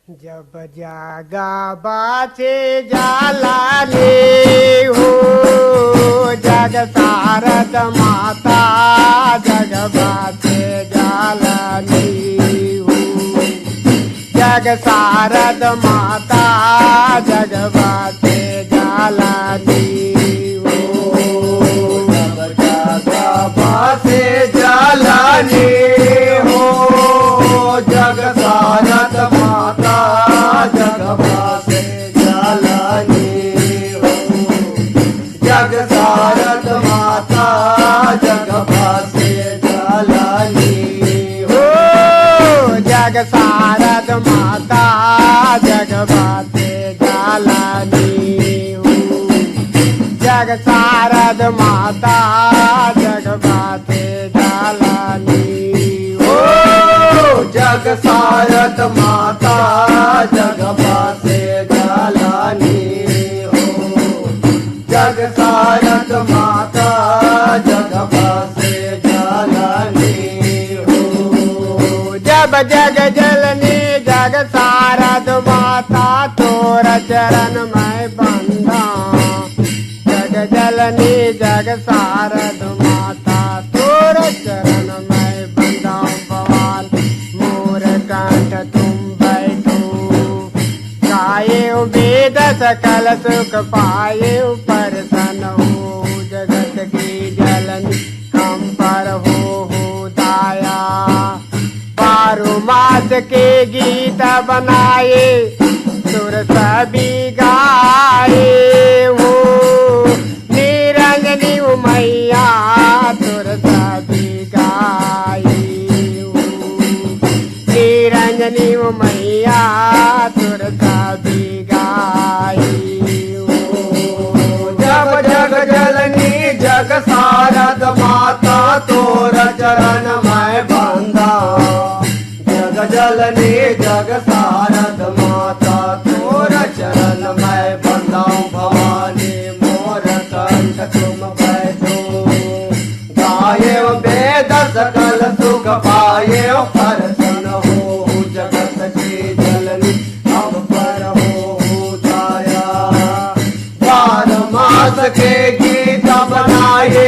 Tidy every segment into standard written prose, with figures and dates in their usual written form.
जब जागा बाचे जालाने हो जग सारद माता जग बाचे जालाने हो जग सारद माता जग बाचे जालाने हो जब जागा बाचे जालाने हो जग सारद माता जग बासे जालानी हो जग सारद माता जग बासे जालानी हो जग सारद माता जग बासे जालानी हो जग सारद माता जग बासे जालानी हो जग सारद माता जग बासे जालानी हो जग सारद माता जग बासे जालानी हो जब जग जननी जग सारद माता तोर चरण में बंदा जग जननी जग सारद माता तोर चरण में बंदा कंठ तुम बैठो गाये वेद सकल सुख पाए परसन हो जगत की जलनी कम पर हो दाया बारह मास के गीत बनाए सुर सभी गाए हो निरंजनी मैया सुर सभी गाए निरंजनी मैया तुरता भी गाई जब जग जलनी जग सारद माता तोर चरण में बंदा जग जलनी जग सारद माता तोर चरण में बंदा भवानी मोर कंठ तुम बैठो गाये वेद सकल सुख पाए परसन हो जगत की जलनी अब पर हो दाया बारह मास के गीत बनाए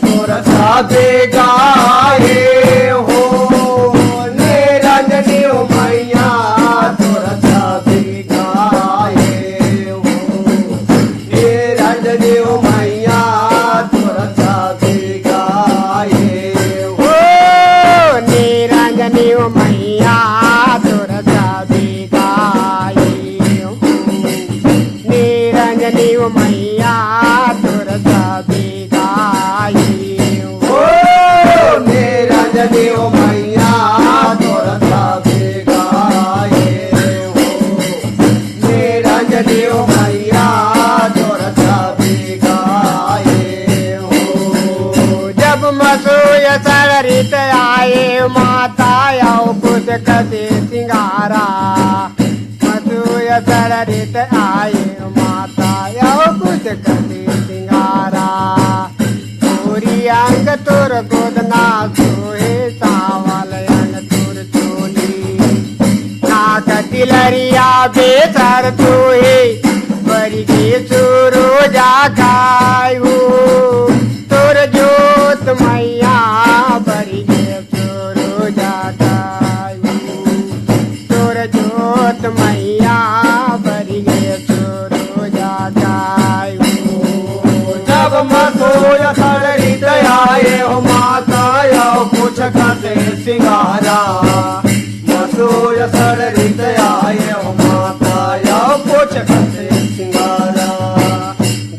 सुर साधे गाए हो निरंजनी मैया सुर साधे गाए हो निरंजनी मैया सुर साधे गाए हो निरंजनी मैया निरंजनी मैया तुरता भी गाई हो निरंजनी मैया तुरता भी गाए हो निरंजनी मैया तुरता भी गाए हो जब मसूय सरित आए माता आओ कुछ कसे सिंगारा मसूय सरित आए माता आओ कुछ कसे सिंगारा पूरी अंग तुर गोदना सोहे सावल अंग तुर चोली नाक तिलरिया बेसर तुहे बरी के सुरो जागायु तुर जोत मैया बरी के सुरो जागायु तुर जोत मैया बरी के सुरो जागायु जब मसोय सरित आए हो माता आओ कुछ कसे सिंगारा मसोय सरित आए हो माता आओ कुछ कसे सिंगारा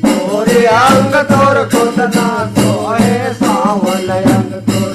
गोरे अंग तोर खुदना सोए सावल अंग तोर